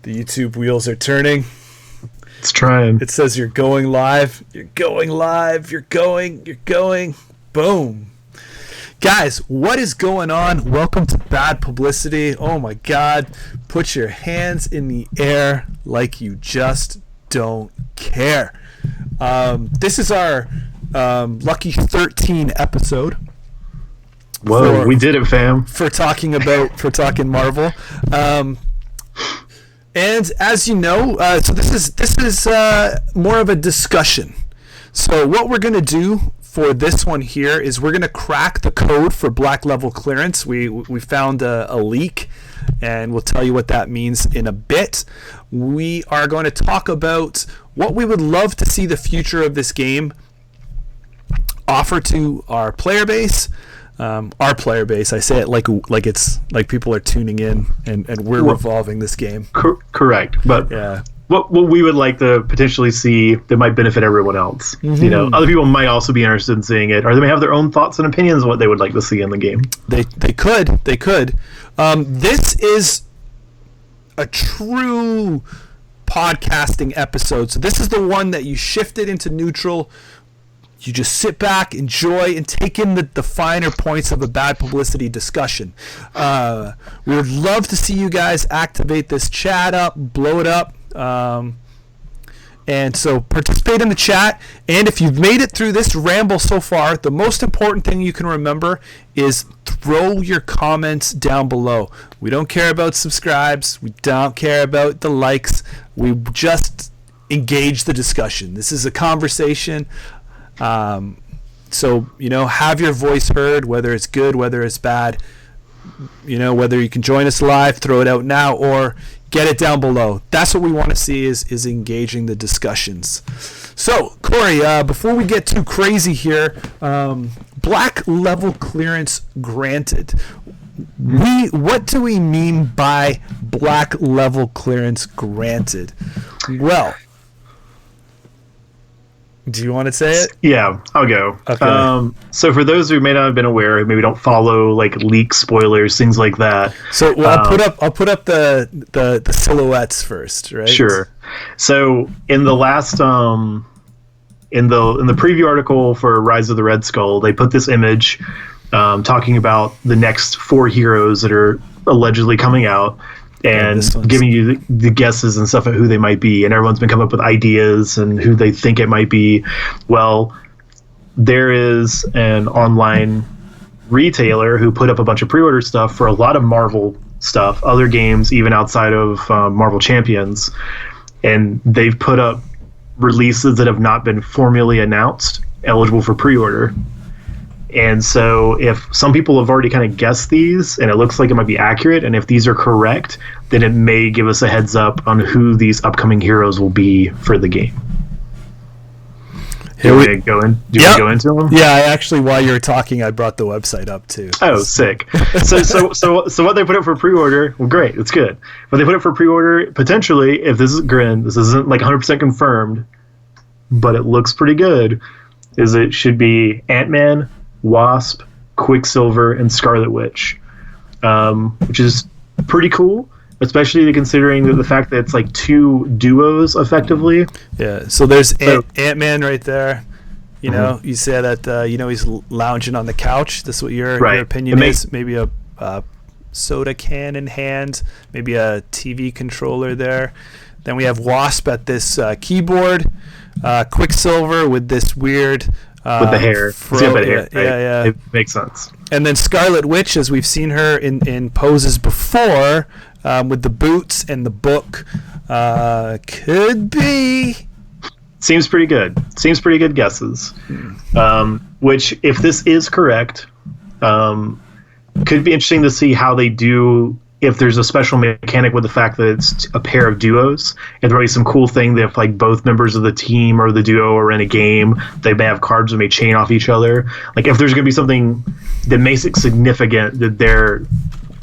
The YouTube wheels are turning. It's trying. It says you're going live. You're going live. You're going. Boom. Guys, what is going on? Welcome to Bad Publicity. Oh my God. Put your hands in the air like you just don't care. This is our lucky 13 episode. Whoa, we did it, fam. For talking Marvel. And as you know, so this is more of a discussion. So what we're going to do for this one here is we're going to crack the code for black level clearance. We found a leak, and we'll tell you what that means in a bit. We are going to talk about what we would love to see the future of this game offer to our player base. Our player base, I say it like it's like people are tuning in and we're revolving this game. Correct, but yeah. What we would like to potentially see that might benefit everyone else. Mm-hmm. You know, other people might also be interested in seeing it, or they may have their own thoughts and opinions on what they would like to see in the game. They could. This is a true podcasting episode. So this is the one that you shifted into neutral. You just sit back, enjoy, and take in the finer points of a bad publicity discussion. We would love to see you guys activate this chat up, blow it up. And so participate in the chat. And if you've made it through this ramble so far, the most important thing you can remember is throw your comments down below. We don't care about subscribes. We don't care about the likes. We just engage the discussion. This is a conversation. So, have your voice heard, whether it's good, whether it's bad, whether you can join us live, throw it out now, or get it down below. That's what we want to see is engaging the discussions. So, Corey, before we get too crazy here, black level clearance granted. What do we mean by black level clearance granted? Well, do you want to say it? Yeah, I'll go. Okay. So for those who may not have been aware, maybe don't follow like leak spoilers, things like that. So I'll put up the silhouettes first, right? Sure. So in the last in the preview article for Rise of the Red Skull, they put this image talking about the next 4 heroes that are allegedly coming out. And giving you the guesses and stuff at who they might be, and everyone's been coming up with ideas and who they think it might be. Well, there is an online retailer who put up a bunch of pre-order stuff for a lot of Marvel stuff, other games even outside of Marvel Champions, and they've put up releases that have not been formally announced eligible for pre-order. And so if some people have already kind of guessed these and it looks like it might be accurate, and if these are correct, then it may give us a heads up on who these upcoming heroes will be for the game. Do we go into them? Yeah, actually, while you were talking, I brought the website up too. Oh, sick. So what they put up for pre-order, well, great, it's good. What they put up for pre-order, potentially, if this isn't like 100% confirmed, but it looks pretty good, is it should be Ant-Man, Wasp, Quicksilver, and Scarlet Witch, which is pretty cool, especially considering the fact that it's like 2 duos effectively. Yeah, so there's Ant-Man right there. You say that he's lounging on the couch. This is what your opinion is. Maybe a soda can in hand, maybe a TV controller there. Then we have Wasp at this keyboard, Quicksilver with this weird with the hair. Hair, right? Yeah. It makes sense. And then Scarlet Witch, as we've seen her in poses before, with the boots and the book, could be. Seems pretty good guesses. Which, if this is correct, could be interesting to see how they do. If there's a special mechanic with the fact that it's a pair of duos, and there might be some cool thing that if like both members of the team or the duo are in a game, they may have cards that may chain off each other. Like if there's going to be something that makes it significant that they're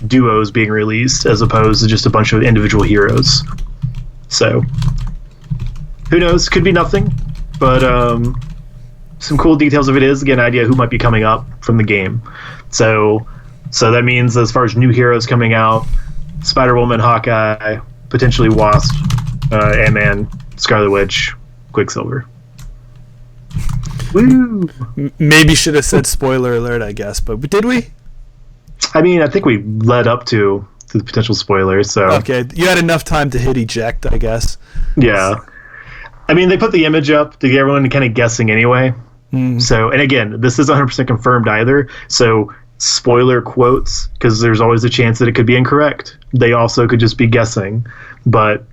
duos being released as opposed to just a bunch of individual heroes. So who knows? Could be nothing, but some cool details if it is. Get an idea who might be coming up from the game. So that means as far as new heroes coming out, Spider-Woman, Hawkeye, potentially Wasp, Ant-Man, Scarlet Witch, Quicksilver. Woo! Maybe should have said spoiler alert, I guess, but did we? I mean, I think we led up to the potential spoilers, so... Okay, you had enough time to hit eject, I guess. Yeah. I mean, they put the image up to get everyone kind of guessing anyway. So, and again, this isn't 100% confirmed either, so spoiler quotes, because there's always a chance that it could be incorrect. They also could just be guessing, but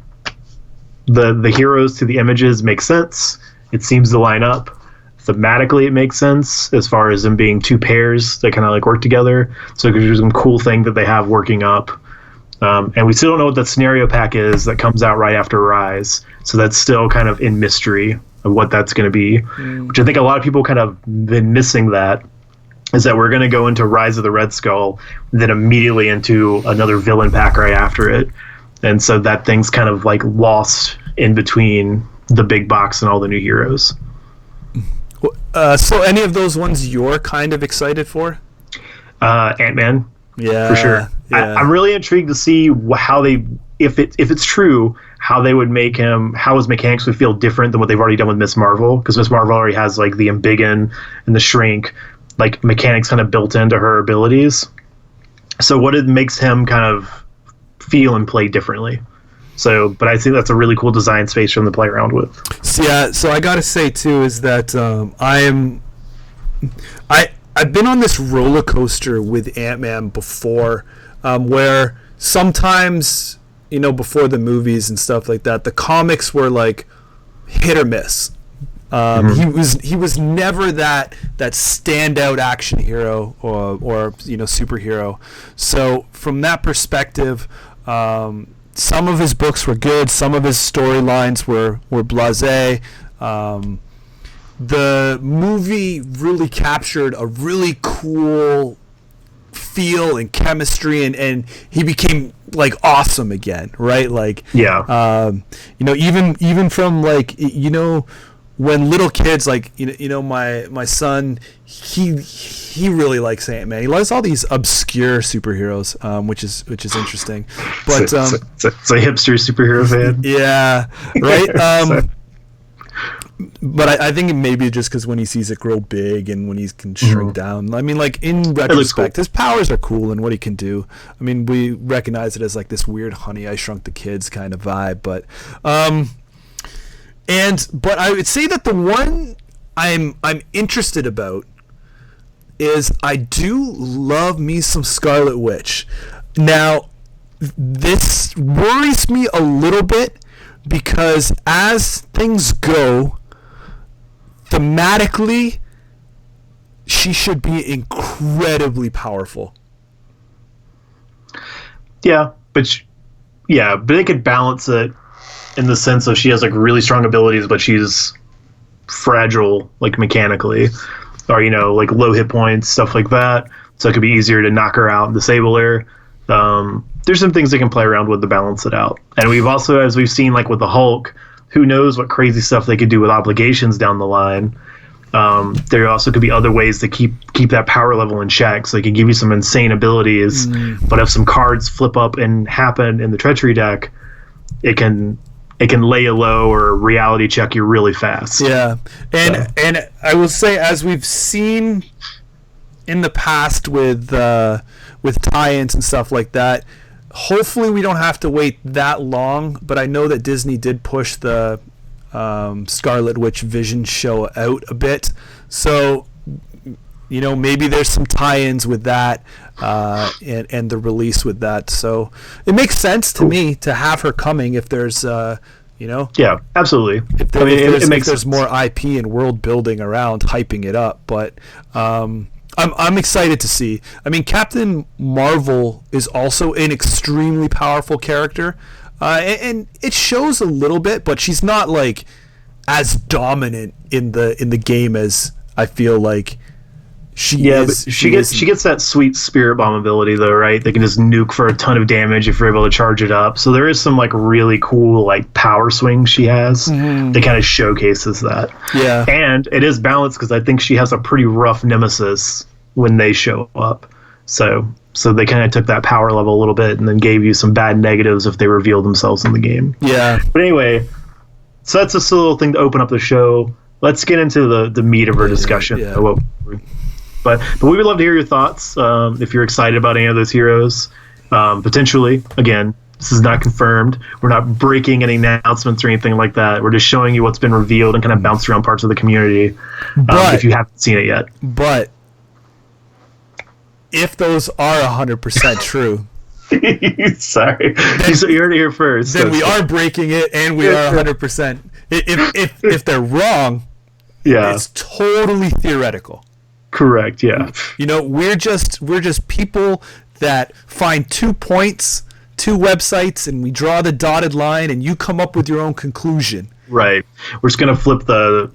the heroes to the images make sense. It seems to line up. Thematically, it makes sense as far as them being two pairs that kind of like work together. So there's some cool thing that they have working up. And we still don't know what that scenario pack is that comes out right after Rise. So that's still kind of in mystery of what that's going to be, which I think a lot of people kind of been missing that, is that we're going to go into Rise of the Red Skull, then immediately into another villain pack right after it. And so that thing's kind of like lost in between the big box and all the new heroes. So any of those ones you're kind of excited for? Ant-Man. Yeah, for sure. Yeah. I'm really intrigued to see how they, if it's true, how they would make him, how his mechanics would feel different than what they've already done with Miss Marvel, because Miss Marvel already has like the embiggen and the shrink, like mechanics kind of built into her abilities. So what it makes him kind of feel and play differently. So, but I think that's a really cool design space for them to play around with. Yeah, so I gotta say too is that I've been on this roller coaster with Ant-Man before, where sometimes, you know, before the movies and stuff like that, the comics were like hit or miss. He was never that standout action hero or you know, superhero. So from that perspective, some of his books were good, some of his storylines were blasé. The movie really captured a really cool feel and chemistry, and he became like awesome again, right? Like, yeah, you know, even from like, you know, when little kids, like, you know, my son, he really likes Ant-Man. He likes all these obscure superheroes, which is interesting. But it's a hipster superhero fan. Yeah, right. But I think it may be just because when he sees it grow big and when he can shrink down. I mean, like, in retrospect, his powers are cool and what he can do. I mean, we recognize it as like this weird Honey, I Shrunk the Kids kind of vibe. But but I would say that the one I'm interested about is I do love me some Scarlet Witch. Now, this worries me a little bit because as things go, thematically, she should be incredibly powerful. Yeah, but they could balance it in the sense of she has like really strong abilities, but she's fragile, like mechanically, or, you know, like low hit points, stuff like that. So it could be easier to knock her out and disable her. There's some things they can play around with to balance it out. And we've also, as we've seen, like with the Hulk, who knows what crazy stuff they could do with obligations down the line. There also could be other ways to keep that power level in check. So they could give you some insane abilities, but if some cards flip up and happen in the treachery deck, it can lay you low or reality check you really fast. Yeah, and I will say, as we've seen in the past with tie-ins and stuff like that, hopefully we don't have to wait that long. But I know that Disney did push the Scarlet Witch Vision show out a bit, so, you know, maybe there's some tie-ins with that and the release with that. So it makes sense to me to have her coming if there's you know, yeah, absolutely. If there's more IP and world building around hyping it up. But I'm excited to see. I mean, Captain Marvel is also an extremely powerful character, and it shows a little bit, but she's not like as dominant in the game as I feel like she is. But she gets that sweet spirit bomb ability though, right? They can just nuke for a ton of damage if you're able to charge it up. So there is some like really cool like power swings she has that kind of showcases that. Yeah, and it is balanced because I think she has a pretty rough nemesis when they show up. So they kind of took that power level a little bit and then gave you some bad negatives if they revealed themselves in the game. Yeah. But anyway, so that's just a little thing to open up the show. Let's get into the meat of our discussion. Yeah. But we would love to hear your thoughts. If you're excited about any of those heroes, potentially. Again, this is not confirmed. We're not breaking any announcements or anything like that. We're just showing you what's been revealed and kind of bounced around parts of the community. If you haven't seen it yet. But if those are 100% true, sorry, you heard it here first. Then we are breaking it, and we are 100%. If they're wrong, it's totally theoretical. Correct. Yeah. We're just people that find 2 points, 2 websites, and we draw the dotted line, and you come up with your own conclusion. Right. We're just gonna flip the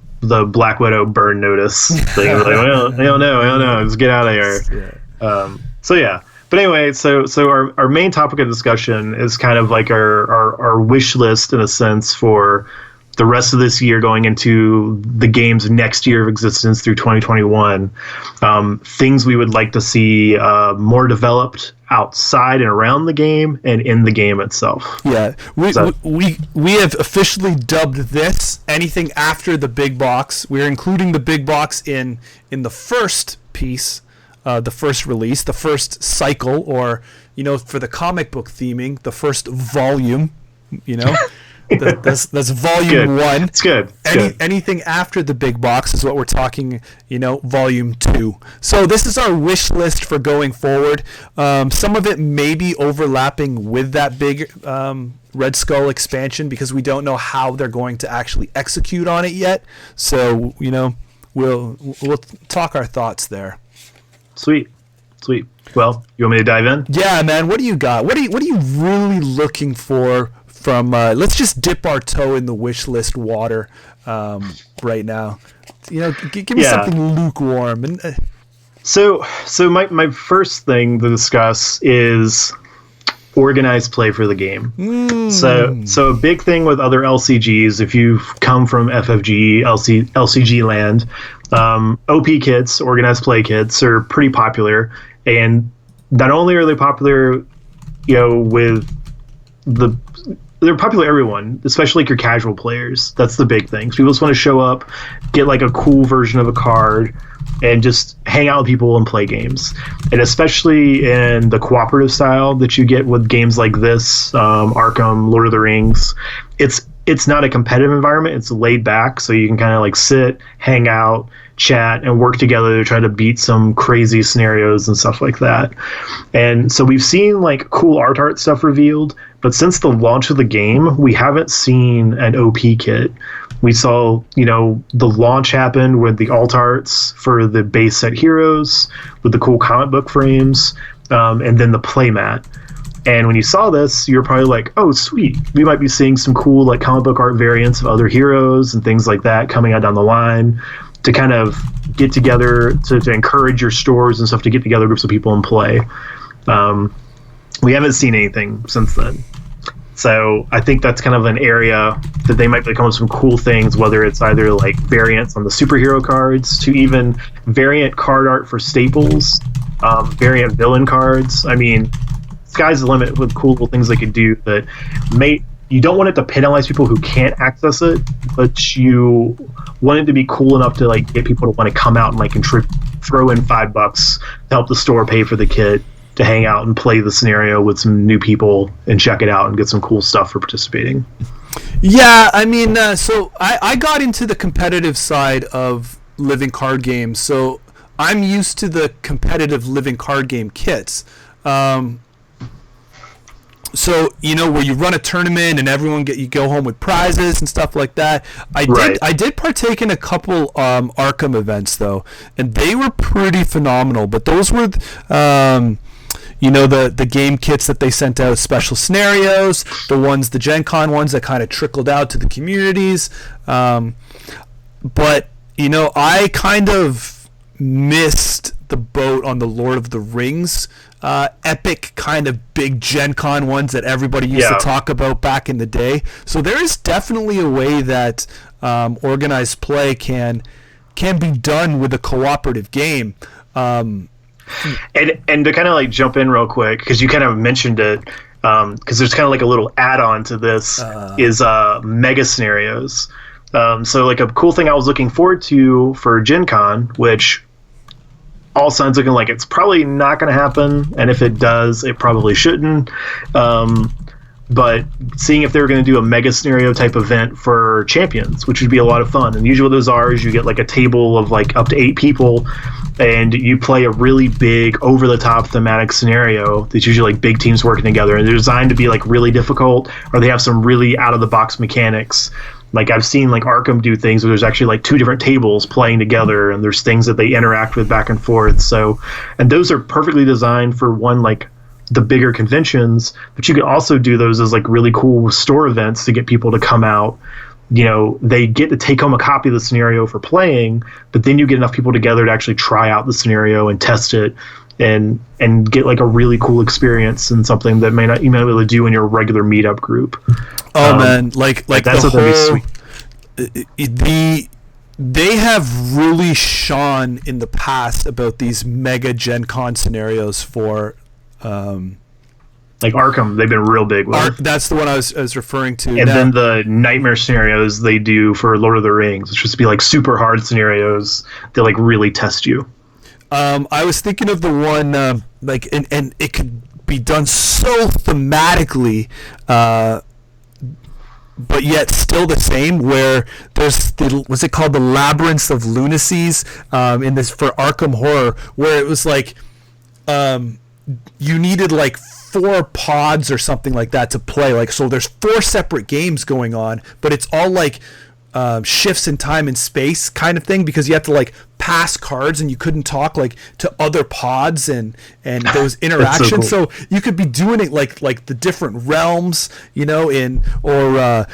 Black Widow burn notice thing. Like, well, I don't know. Let's get out of here. Yeah. But anyway, so our main topic of discussion is kind of like our wish list in a sense for the rest of this year going into the game's next year of existence through 2021. Things we would like to see more developed outside and around the game and in the game itself. Yeah, we have officially dubbed this anything after the big box. We're including the big box in the first piece. The first release, the first cycle, or for the comic book theming, the first volume. That's volume 1. It's good. Anything after the big box is what we're talking. Volume 2. So this is our wish list for going forward. Some of it may be overlapping with that big Red Skull expansion because we don't know how they're going to actually execute on it yet. So we'll talk our thoughts there. Sweet. Well, you want me to dive in? Yeah, man. What do you got? What are you really looking for from? Let's just dip our toe in the wish list water right now. Give me something lukewarm. And so my first thing to discuss is organized play for the game. So a big thing with other LCGs, if you've come from FFG, LCG land, OP kits, organized play kits, are pretty popular. And not only are they popular, they're popular everyone, especially like your casual players. That's the big thing. So people just want to show up, get like a cool version of a card, and just hang out with people and play games. And especially in the cooperative style that you get with games like this, Arkham, Lord of the Rings, it's not a competitive environment. It's laid back, so you can kind of like sit, hang out, chat, and work together to try to beat some crazy scenarios and stuff like that. And so we've seen like cool art stuff revealed, but since the launch of the game, we haven't seen an OP kit. We saw, the launch happen with the alt arts for the base set heroes, with the cool comic book frames, and then the playmat. And when you saw this, you're probably like, oh, sweet. We might be seeing some cool like comic book art variants of other heroes and things like that coming out down the line to kind of get together, to encourage your stores and stuff to get together groups of people and play. We haven't seen anything since then. So I think that's kind of an area that they might come up with some cool things, whether it's either like variants on the superhero cards to even variant card art for staples, variant villain cards. I mean, sky's the limit with cool things they could do that you don't want it to penalize people who can't access it, but you want it to be cool enough to like get people to want to come out and like contribute, throw in $5 to help the store pay for the kit, to hang out and play the scenario with some new people and check it out and get some cool stuff for participating. Yeah, I mean, so I got into the competitive side of living card games, so I'm used to the competitive living card game kits. So where you run a tournament and you go home with prizes and stuff like that. I did partake in a couple Arkham events though, and they were pretty phenomenal. But those were the game kits that they sent out, special scenarios, the Gen Con ones that kind of trickled out to the communities. But I kind of missed the boat on the Lord of the Rings epic kind of big Gen Con ones that everybody used to talk about back in the day. So there is definitely a way that organized play can be done with a cooperative game. And to kind of like jump in real quick, because you kind of mentioned it, because there's kind of like a little add-on to this is mega scenarios. So like a cool thing I was looking forward to for Gen Con, which all signs looking like it's probably not going to happen, and if it does, it probably shouldn't. But seeing if they were going to do a mega scenario type event for champions, which would be a lot of fun. And usually what those are is you get like a table of like up to 8 people, and you play a really big, over-the-top thematic scenario that's usually like big teams working together. And they're designed to be like really difficult, or they have some really out-of-the-box mechanics. Like I've seen like Arkham do things where there's actually like 2 different tables playing together, and there's things that they interact with back and forth. So, and those are perfectly designed for one, like the bigger conventions, but you can also do those as like really cool store events to get people to come out. You know, they get to take home a copy of the scenario for playing, but then you get enough people together to actually try out the scenario and test it and get like a really cool experience and something that you might not be able to do in your regular meetup group. Oh man, like that's the what whole, that'd be sweet. They have really shone in the past about these mega Gen Con scenarios for like Arkham, they've been real big with. That's the one I was referring to. And then the nightmare scenarios they do for Lord of the Rings, which just be like super hard scenarios that like really test you. I was thinking of the one like and it could be done so thematically, but yet still the same. Where there's what's it called, the Labyrinth of Lunacies in this for Arkham Horror, where it was like you needed like 4 pods or something like that to play. Like, so there's 4 separate games going on, but it's all like shifts in time and space kind of thing, because you have to like pass cards and you couldn't talk like to other pods and those interactions. so, cool. So you could be doing it like the different realms, you know, or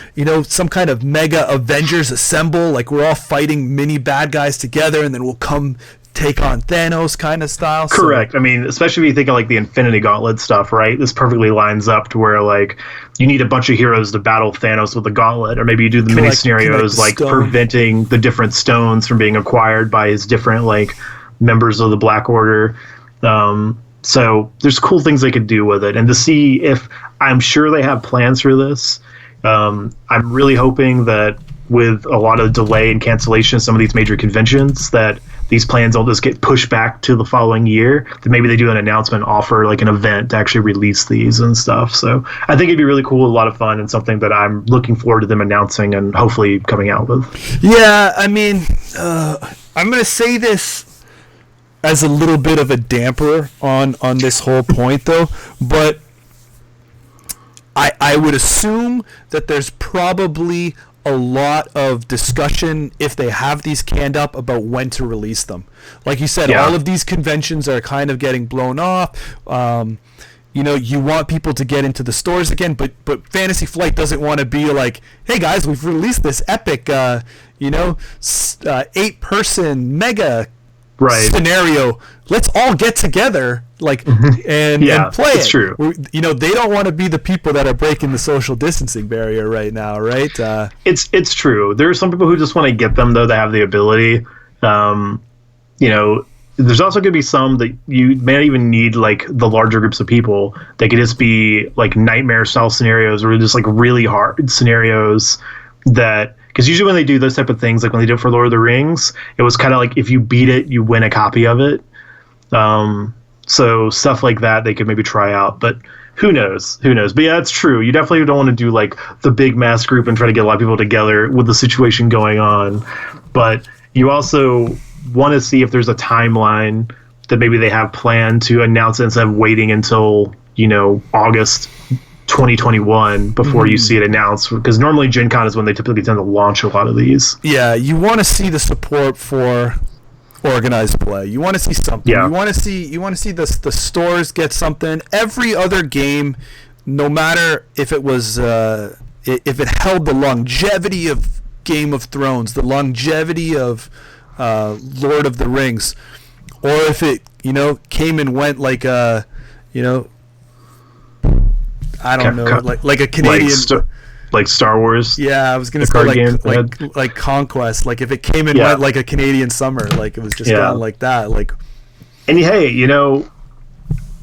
some kind of mega Avengers assemble, like we're all fighting mini bad guys together and then we'll come take on Thanos kind of style. Correct. So, I mean, especially if you think of like the Infinity Gauntlet stuff, right? This perfectly lines up to where like you need a bunch of heroes to battle Thanos with the gauntlet, or maybe you do the mini scenarios like preventing the different stones from being acquired by his different like members of the Black Order. So there's cool things they could do with it, and to see if, I'm sure they have plans for this. I'm really hoping that with a lot of delay and cancellation of some of these major conventions, that these plans all just get pushed back to the following year, that maybe they do an announcement, offer like an event to actually release these and stuff. So I think it'd be really cool, a lot of fun, and something that I'm looking forward to them announcing and hopefully coming out with. Yeah, I mean, I'm going to say this as a little bit of a damper on this whole point though, but I would assume that there's probably a lot of discussion, if they have these canned up, about when to release them. Like you said, all of these conventions are kind of getting blown off. You want people to get into the stores again, but Fantasy Flight doesn't want to be like, hey guys, we've released this epic 8-person mega scenario. Let's all get together and play it. It's true. They don't want to be the people that are breaking the social distancing barrier right now, right? It's true. There are some people who just want to get them, though, that have the ability. There's also going to be some that you may not even need like the larger groups of people. They could just be like nightmare style scenarios, or just like really hard scenarios that. Because usually when they do those type of things, like when they did it for Lord of the Rings, it was kind of like if you beat it, you win a copy of it. So stuff like that they could maybe try out. But who knows? But yeah, it's true. You definitely don't want to do like the big mass group and try to get a lot of people together with the situation going on. But you also want to see if there's a timeline that maybe they have planned to announce it instead of waiting until, August 2021 before you see it announced, because normally Gen Con is when they typically tend to launch a lot of these. Yeah, you want to see the support for organized play. You want to see something. You want to see the stores get something. Every other game, no matter if it was if it held the longevity of Game of Thrones, the longevity of Lord of the Rings, or if it came and went like I don't know, like a Canadian, like Star Wars. Yeah, I was gonna say like Conquest. Like if it came and went like a Canadian summer, like it was just done like that. Like And hey,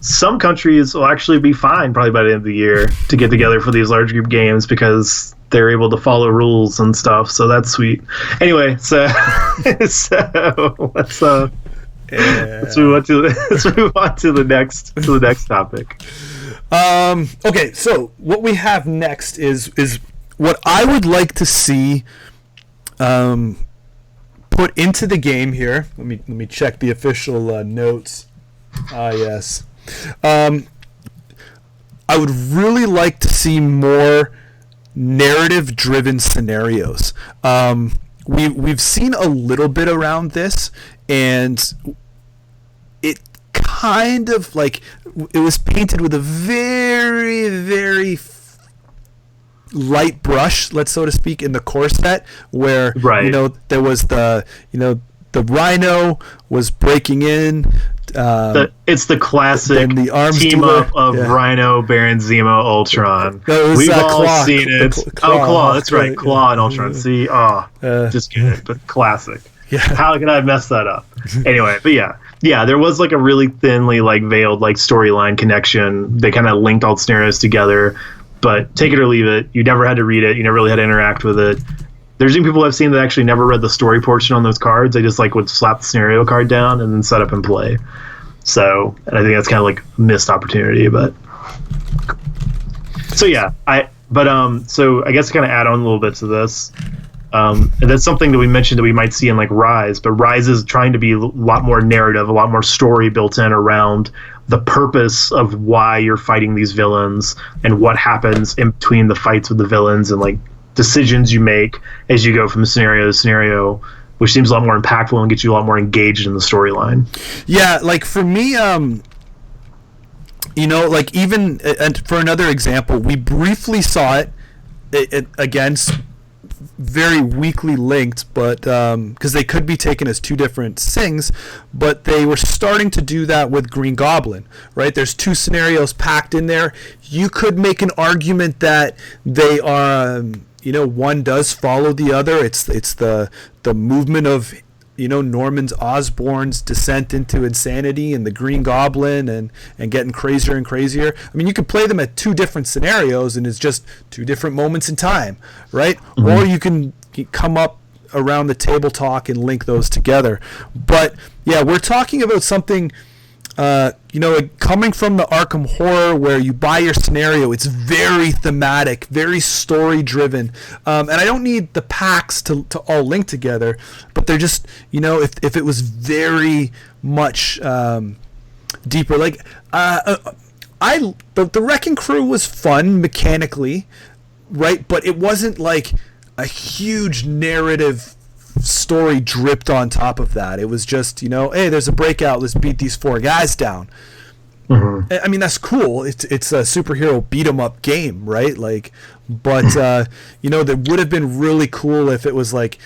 some countries will actually be fine probably by the end of the year to get together for these large group games because they're able to follow rules and stuff. So that's sweet. Anyway, so let's move on to the next topic. Okay, so what we have next is what I would like to see put into the game here. Let me check the official notes. Yes. I would really like to see more narrative-driven scenarios. We've seen a little bit around this, and it kind of like it was painted with a very, very light brush, let's so to speak, in the core set, where there was the Rhino was breaking in. It's the classic team up of Rhino, Baron Zemo, Ultron. We've all seen it. Claw, that's right. Claw and Ultron. See, just kidding, but classic. Yeah. How can I mess that up? Anyway, but yeah, there was like a really thinly like veiled like storyline connection. They kind of linked all the scenarios together, but take it or leave it. You never had to read it. You never really had to interact with it. There's even people I've seen that actually never read the story portion on those cards. They just like would slap the scenario card down and then set up and play. So, and I think that's kind of like a missed opportunity, but so yeah, so I guess to kind of add on a little bit to this, and that's something that we mentioned that we might see in like Rise, but Rise is trying to be a lot more narrative, a lot more story built in around the purpose of why you're fighting these villains and what happens in between the fights with the villains and like decisions you make as you go from scenario to scenario, which seems a lot more impactful and gets you a lot more engaged in the storyline. Yeah, like for me, like even and for another example, we briefly saw it again, very weakly linked, but because they could be taken as two different things, but they were starting to do that with Green Goblin, right? There's two scenarios packed in there. You could make an argument that they are. One does follow the other. It's the movement of Norman Osborn's descent into insanity and the Green Goblin and getting crazier and crazier. I mean, you could play them at two different scenarios and it's just two different moments in time, right? Mm-hmm. Or you can come up around the table talk and link those together. But yeah, we're talking about something coming from the Arkham horror where you buy your scenario, it's very thematic, very story driven, and I don't need the packs to all link together, but they're just if it was very much deeper, like the Wrecking Crew was fun mechanically, right, but it wasn't like a huge narrative story dripped on top of that. It was just hey, there's a breakout, let's beat these four guys down. Mm-hmm. I mean, that's cool, it's a superhero beat 'em up game, right? Like, but that would have been really cool if it was like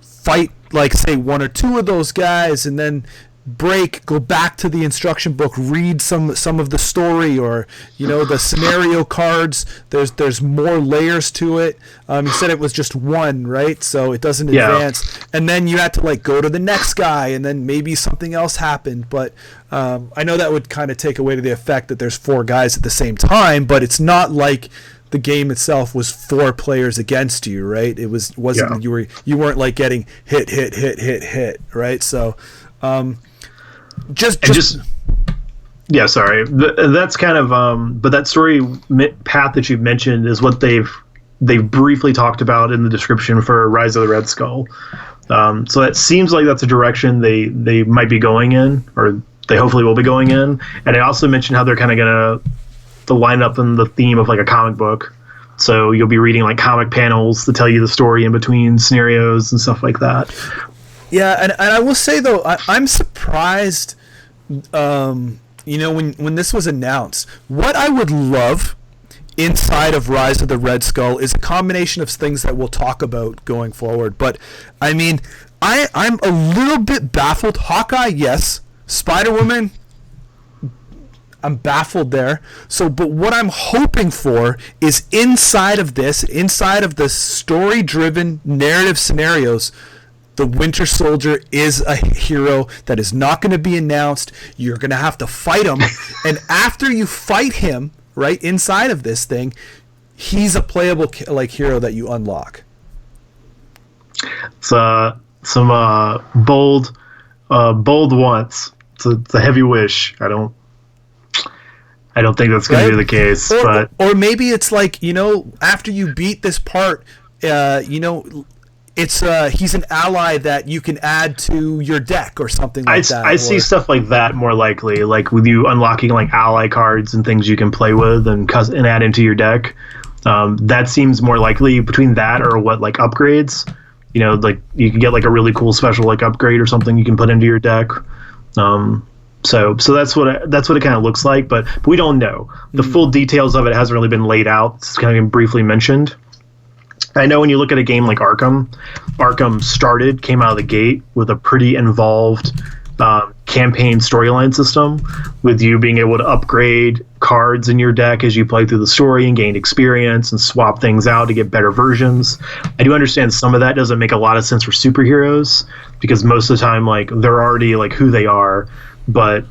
fight like say one or two of those guys and then break, go back to the instruction book, read some of the story, or the scenario cards, there's more layers to it. Instead it was just one, right? So it doesn't advance, and then you had to like go to the next guy and then maybe something else happened, but I know that would kind of take away to the effect that there's four guys at the same time, but it's not like the game itself was four players against you, right? It wasn't you weren't like getting hit, right? So sorry. That's kind of but that story path that you've mentioned is what they've briefly talked about in the description for Rise of the Red Skull. So it seems like that's a direction they might be going in, or they hopefully will be going in. And I also mentioned how they're kind of gonna line up in the theme of like a comic book. So you'll be reading like comic panels to tell you the story in between scenarios and stuff like that. Yeah, and I will say though, I'm surprised, when this was announced. What I would love inside of Rise of the Red Skull is a combination of things that we'll talk about going forward. But I mean, I'm a little bit baffled. Hawkeye, yes. Spider-Woman, I'm baffled there. So, but what I'm hoping for is inside of the story-driven narrative scenarios, the Winter Soldier is a hero that is not going to be announced. You're going to have to fight him. And after you fight him, right, inside of this thing, he's a playable hero that you unlock. It's some bold wants. It's a heavy wish. I don't think that's going to be the case. Or maybe it's like, after you beat this part, it's he's an ally that you can add to your deck or something like that. I see stuff like that more likely, like with you unlocking like ally cards and things you can play with and add into your deck. That seems more likely between that or what, like upgrades. Like you can get like a really cool special like upgrade or something you can put into your deck. So that's what it kind of looks like, but we don't know. The full details of it hasn't really been laid out. It's kind of been briefly mentioned. I know when you look at a game like Arkham came out of the gate with a pretty involved campaign storyline system, with you being able to upgrade cards in your deck as you play through the story and gain experience and swap things out to get better versions. I do understand some of that doesn't make a lot of sense for superheroes, because most of the time, like, they're already like who they are, but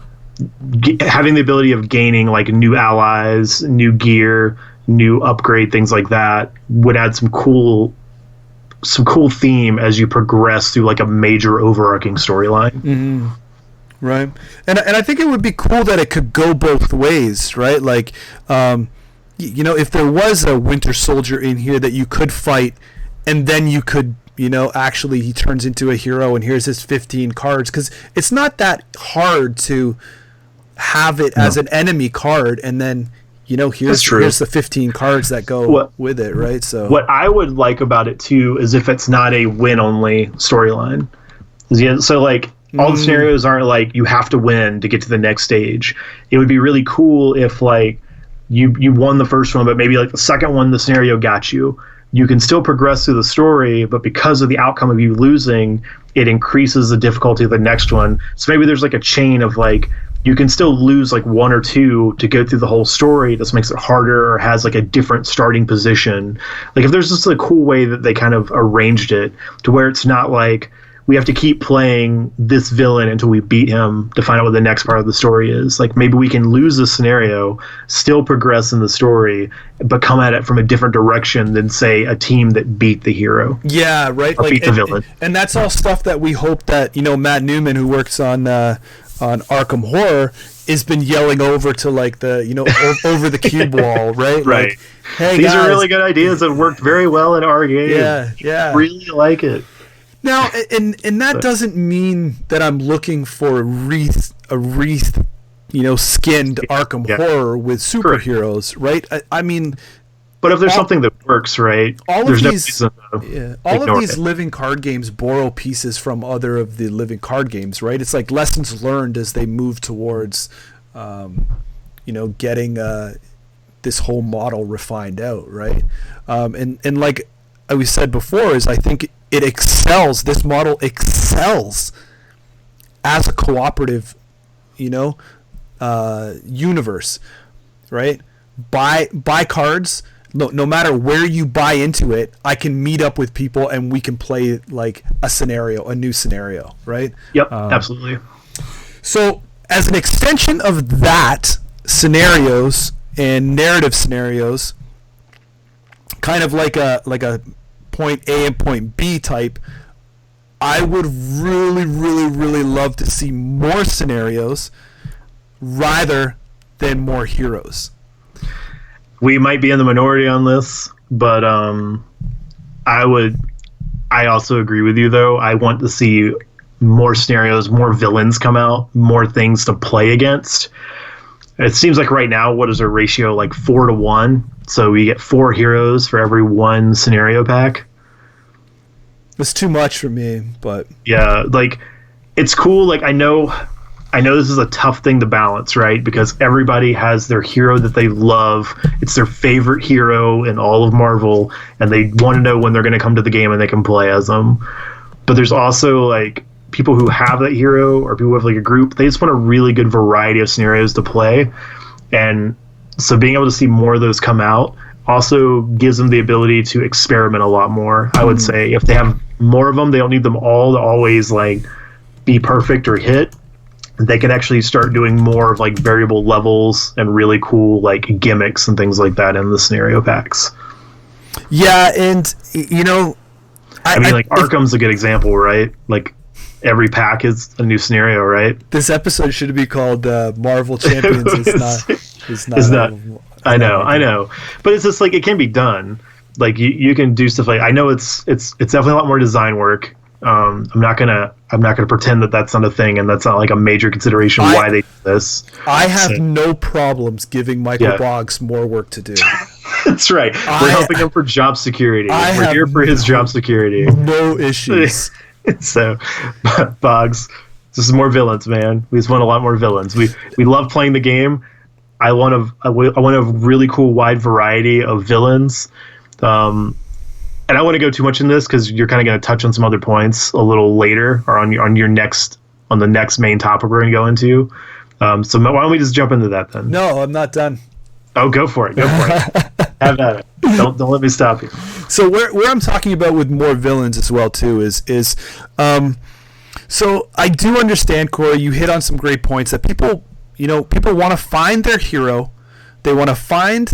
having the ability of gaining like new allies, new gear, new upgrade, things like that would add some cool theme as you progress through like a major overarching storyline. Mm-hmm. Right. And I think it would be cool that it could go both ways, right? Like, if there was a Winter Soldier in here that you could fight, and then you could, actually he turns into a hero and here's his 15 cards, because it's not that hard to have it as an enemy card, and then here's the 15 cards that go with it, right? So what I would like about it too is if it's not a win only storyline. So like all the scenarios aren't like you have to win to get to the next stage. It would be really cool if like you won the first one, but maybe like the second one the scenario got you. You can still progress through the story, but because of the outcome of you losing, it increases the difficulty of the next one. So maybe there's like a chain of like, you can still lose like one or two to go through the whole story. This makes it harder or has like a different starting position. Like if there's just a cool way that they kind of arranged it to where it's not like we have to keep playing this villain until we beat him to find out what the next part of the story is. Like maybe we can lose the scenario, still progress in the story, but come at it from a different direction than say a team that beat the hero. Yeah, right. Or beat the villain. And that's all stuff that we hope that, Matt Newman, who works on Arkham Horror, has been yelling over to like the over the cube wall, right? Right. Like, hey, these guys, are really good ideas that worked very well in our game. Yeah. Really like it. Now, and that doesn't mean that I'm looking for a wreath, skinned Arkham Horror with superheroes, right? I mean, but if there's something that works, right? All there's of no these, reason to all of these it. living card games borrow pieces from other of the living card games, right? It's like lessons learned as they move towards, getting this whole model refined out, right? And like we said before, is I think it excels. This model excels as a cooperative, universe, right? Buy cards. No matter where you buy into it, I can meet up with people and we can play like a new scenario, right? Yep, absolutely. So as an extension of that, scenarios and narrative scenarios, kind of like a point A and point B type, I would really, really, really love to see more scenarios rather than more heroes. We might be in the minority on this, but I also agree with you though. I want to see more scenarios, more villains come out, more things to play against. It seems like right now, what is our ratio? Like 4-1. So we get 4 heroes for every 1 scenario pack. It's too much for me, but yeah, like it's cool. Like I know this is a tough thing to balance, right? Because everybody has their hero that they love. It's their favorite hero in all of Marvel, and they want to know when they're going to come to the game and they can play as them. But there's also like people who have that hero, or people who have like a group. They just want a really good variety of scenarios to play, and so being able to see more of those come out, also gives them the ability to experiment a lot more. I would say if they have more of them, they don't need them all to always like be perfect or hit. They can actually start doing more of like variable levels and really cool like gimmicks and things like that in the scenario packs. Yeah, and you know, I mean, like Arkham's a good example, right? Like every pack is a new scenario, right? This episode should be called Marvel Champions. It's not. I know, but it's just like it can be done. Like you can do stuff like I know it's definitely a lot more design work. I'm not gonna pretend that that's not a thing and that's not like a major consideration why they do this. I have no problems giving Michael Boggs more work to do. That's right. We're helping him for job security. We're here for his job security. No issues. So, Boggs, this is more villains, man. We just want a lot more villains. We love playing the game. I want a really cool wide variety of villains. And I don't want to go too much in this because you're kind of going to touch on some other points a little later or on the next main topic we're going to go into. So why don't we just jump into that then? No, I'm not done. Oh, go for it. Have at it. Don't let me stop you. So where I'm talking about with more villains as well too is so I do understand, Corey, you hit on some great points that people want to find their hero. They want to find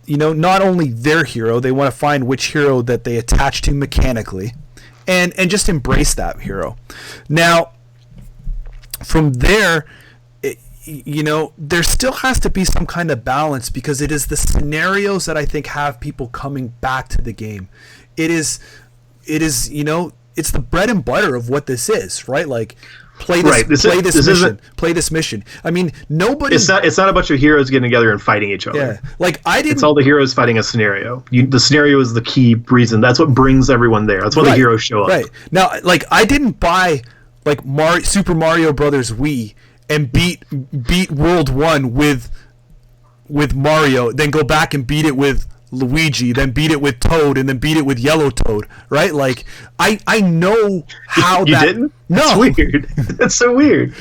not only their hero, they want to find which hero that they attach to mechanically and just embrace that hero. Now, from there, there still has to be some kind of balance because it is the scenarios that I think have people coming back to the game. It is it's the bread and butter of what this is, right? Like, play this mission. I mean, nobody. It's not a bunch of heroes getting together and fighting each other. Yeah, like I didn't. It's all the heroes fighting a scenario. The scenario is the key reason. That's what brings everyone there. That's why the heroes show up. Right now, like I didn't buy like Super Mario Brothers Wii and beat World 1 with Mario, then go back and beat it with Luigi, then beat it with Toad, and then beat it with Yellow Toad, right? Like I know how you didn't. No, that's weird. That's so weird.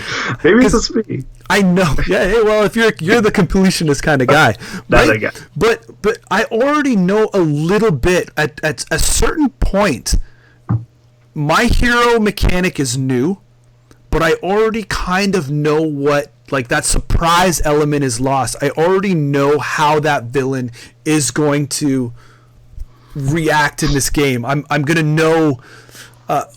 Maybe it's just me. I know. Yeah. Hey, well, if you're the completionist kind of guy, right? Guy. But I already know a little bit at a certain point. My hero mechanic is new, but I already kind of know what, like, that surprise element is lost. I already know how that villain is going to react in this game. I'm going to know,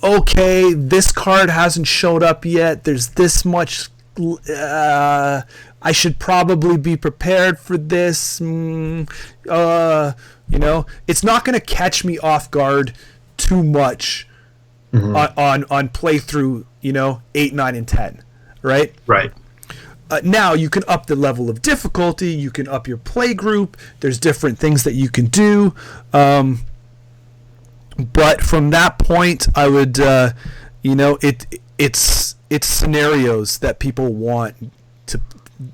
okay, this card hasn't showed up yet. There's this much. I should probably be prepared for this. It's not going to catch me off guard too much on playthrough, 8, 9, and 10, right? Right. Now you can up the level of difficulty. You can up your play group. There's different things that you can do. But from that point, I would, it's scenarios that people want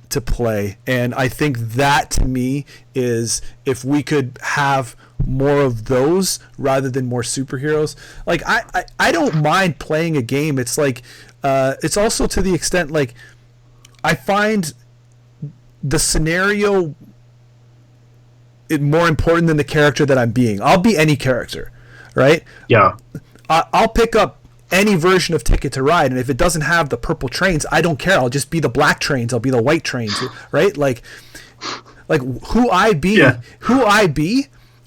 to play, and I think that to me is if we could have more of those rather than more superheroes. Like I don't mind playing a game. It's like it's also to the extent like I find the scenario more important than the character that I'm being. I'll be any character, right? Yeah. I'll pick up any version of Ticket to Ride, and if it doesn't have the purple trains, I don't care. I'll just be the black trains. I'll be the white trains, right? Like who I be,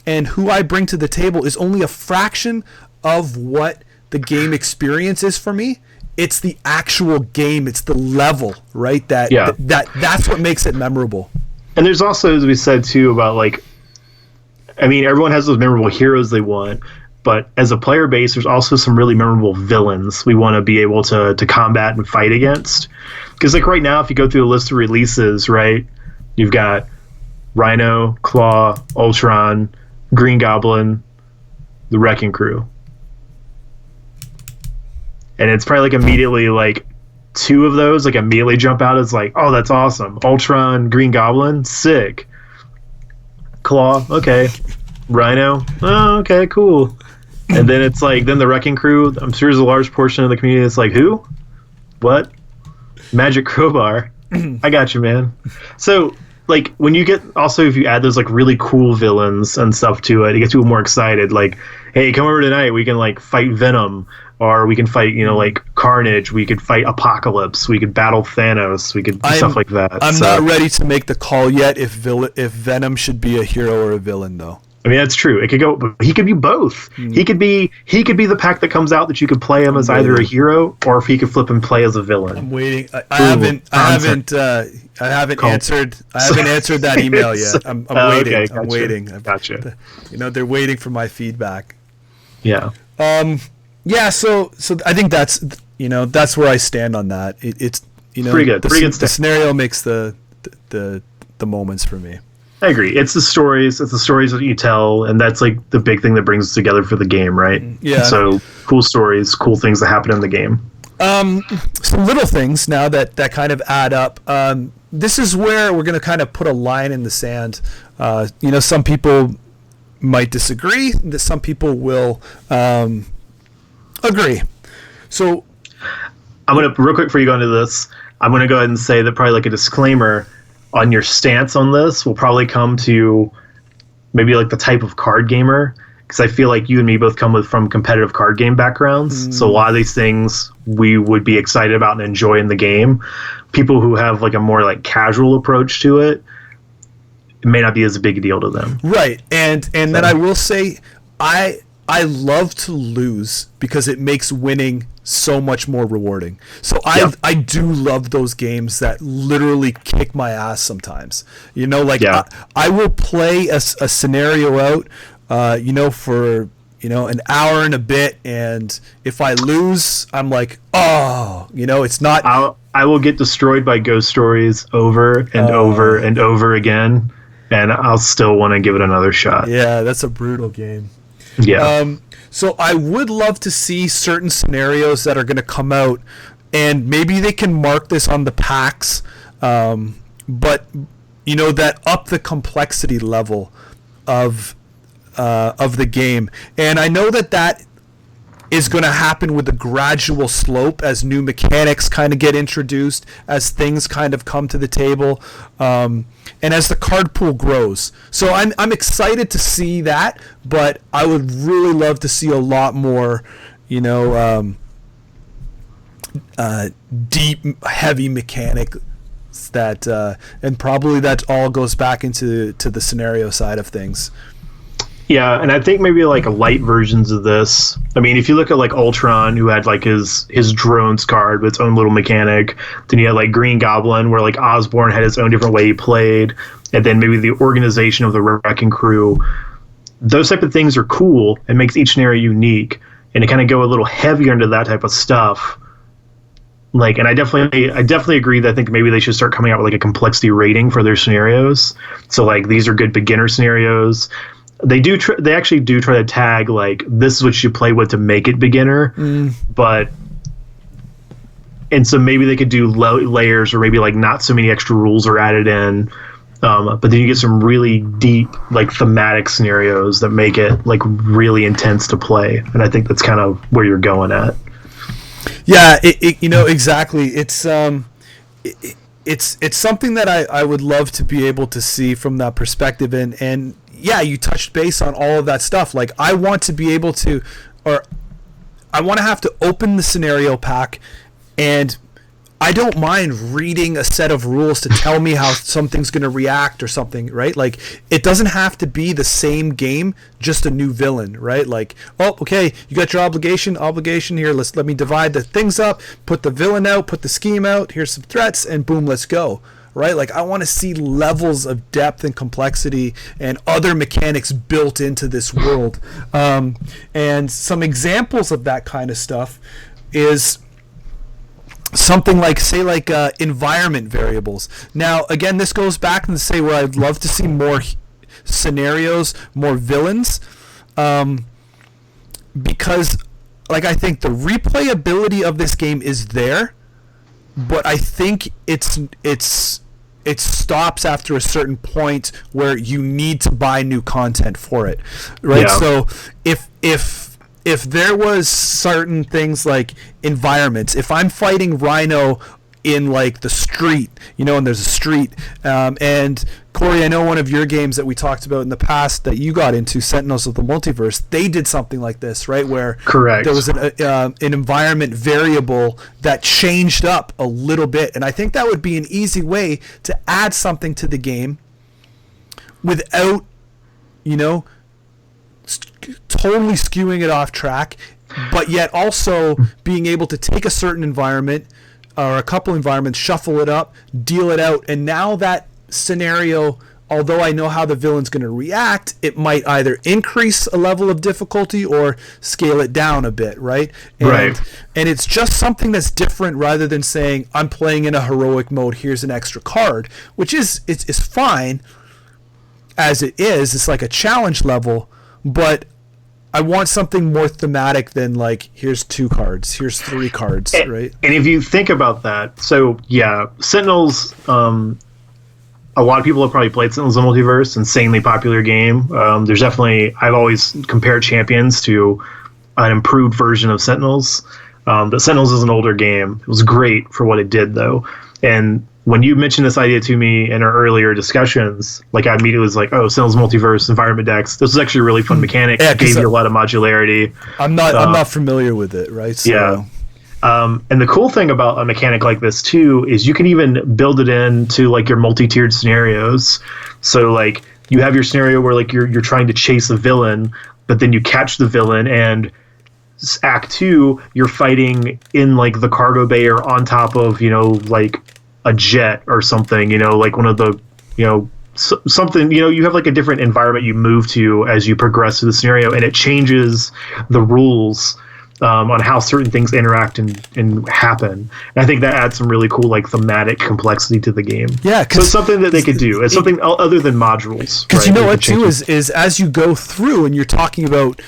and who I bring to the table is only a fraction of what the game experience is for me. It's the actual game. It's the level, right? That's what makes it memorable. And there's also, as we said too, about like, I mean, everyone has those memorable heroes they want, but as a player base, there's also some really memorable villains we want to be able to combat and fight against. Because like right now, if you go through the list of releases, right, you've got Rhino, Claw, Ultron, Green Goblin, the Wrecking Crew. And it's probably like immediately like two of those like immediately jump out as like, oh, that's awesome. Ultron, Green Goblin, sick. Claw, okay. Rhino, oh, okay, cool. And then it's like, then the Wrecking Crew, I'm sure there's a large portion of the community that's like, who? What? Magic Crowbar. I got you, man. So like when you get also if you add those like really cool villains and stuff to it gets people more excited. Like, hey, come over tonight, we can like fight Venom, or we can fight like Carnage, we could fight Apocalypse, we could battle Thanos, we could do stuff like that. I'm not ready to make the call yet if Venom should be a hero or a villain, though. I mean, that's true. It could go. He could be both. He could be the pack that comes out that you could play him as either a hero, or if he could flip and play as a villain. I'm waiting. I haven't answered that email yet. I'm waiting. Okay, gotcha. I'm waiting. Gotcha. They're waiting for my feedback. Yeah. Yeah. So I think that's where I stand on that. It's pretty good. The scenario makes the moments for me. I agree. It's the stories that you tell, and that's like the big thing that brings us together for the game, right? Yeah. So cool stories, cool things that happen in the game. Some little things now that kind of add up. This is where we're going to kind of put a line in the sand. Some people might disagree. That some people will agree. So I'm going to, real quick before you go into this, I'm going to go ahead and say that probably like a disclaimer on your stance on this will probably come to maybe like the type of card gamer, because I feel like you and me both come from competitive card game backgrounds. So a lot of these things we would be excited about and enjoy in the game. People who have like a more like casual approach to it, it may not be as big a deal to them. Right. And then I will say I love to lose because it makes winning so much more rewarding. So I do love those games that literally kick my ass sometimes. I will play a scenario out, for an hour and a bit, and if I lose, I'm like, it's not. I will get destroyed by ghost stories over and over and over again, and I'll still want to give it another shot. Yeah, that's a brutal game. Yeah. So I would love to see certain scenarios that are going to come out, and maybe they can mark this on the packs, but that up the complexity level of the game. And I know that is going to happen with a gradual slope as new mechanics kind of get introduced, as things kind of come to the table, and as the card pool grows. So I'm excited to see that, but I would really love to see a lot more, deep, heavy mechanics that, and probably that all goes back into the scenario side of things. Yeah, and I think maybe like light versions of this. I mean, if you look at like Ultron, who had like his drones card with its own little mechanic, then you had like Green Goblin, where like Osborn had his own different way he played, and then maybe the organization of the Wrecking Crew. Those type of things are cool and makes each scenario unique, and to kind of go a little heavier into that type of stuff. Like, and I definitely agree that I think maybe they should start coming out with like a complexity rating for their scenarios. So like these are good beginner scenarios. They actually do try to tag like this is what you play with to make it beginner, and so maybe they could do layers, or maybe like not so many extra rules are added in, but then you get some really deep like thematic scenarios that make it like really intense to play, and I think that's kind of where you're going at. Yeah, exactly. It's something that I would love to be able to see from that perspective, and yeah, you touched base on all of that stuff. Like, I want to be able to, or I want to have to open the scenario pack, and I don't mind reading a set of rules to tell me how something's going to react or something, right? Like, it doesn't have to be the same game, just a new villain, right? Like, oh, okay, you got your obligation here. Let me divide the things up, put the villain out, put the scheme out, here's some threats, and boom, let's go. Right? Like, I want to see levels of depth and complexity and other mechanics built into this world. And some examples of that kind of stuff is something like, say, like environment variables. Now, again, this goes back and say where I'd love to see more scenarios, more villains, because, like, I think the replayability of this game is there, but I think it stops after a certain point where you need to buy new content for it, right? Yeah. So if there was certain things like environments, if I'm fighting Rhino in like the street, and there's a street. And Corey, I know one of your games that we talked about in the past that you got into, Sentinels of the Multiverse, they did something like this, right? Where correct, there was an environment variable that changed up a little bit. And I think that would be an easy way to add something to the game without, totally skewing it off track, but yet also being able to take a certain environment or a couple environments, shuffle it up, deal it out, and now that scenario, although I know how the villain's going to react, it might either increase a level of difficulty or scale it down a bit, right? And it's just something that's different rather than saying, I'm playing in a heroic mode, here's an extra card, which is fine as it is. It's like a challenge level, but I want something more thematic than like, here's 2 cards, here's 3 cards, right? And if you think about that, so yeah, Sentinels, a lot of people have probably played Sentinels of the Multiverse, insanely popular game. There's definitely, I've always compared Champions to an improved version of Sentinels. But Sentinels is an older game. It was great for what it did, though. And when you mentioned this idea to me in our earlier discussions, like I immediately was like, oh, Sentinels Multiverse, environment decks. This was actually a really fun mechanic. It gave you a lot of modularity. I'm not familiar with it, right? So. Yeah. And the cool thing about a mechanic like this too is you can even build it into like your multi-tiered scenarios. So like you have your scenario where like you're trying to chase a villain, but then you catch the villain, and Act 2 you're fighting in like the cargo bay or on top of like a jet or something. Like one of the something. You have like a different environment you move to as you progress through the scenario, and it changes the rules on how certain things interact and happen. And I think that adds some really cool like thematic complexity to the game. Yeah, so it's something that they could do. It's something other than modules. Because what too is as you go through and you're talking about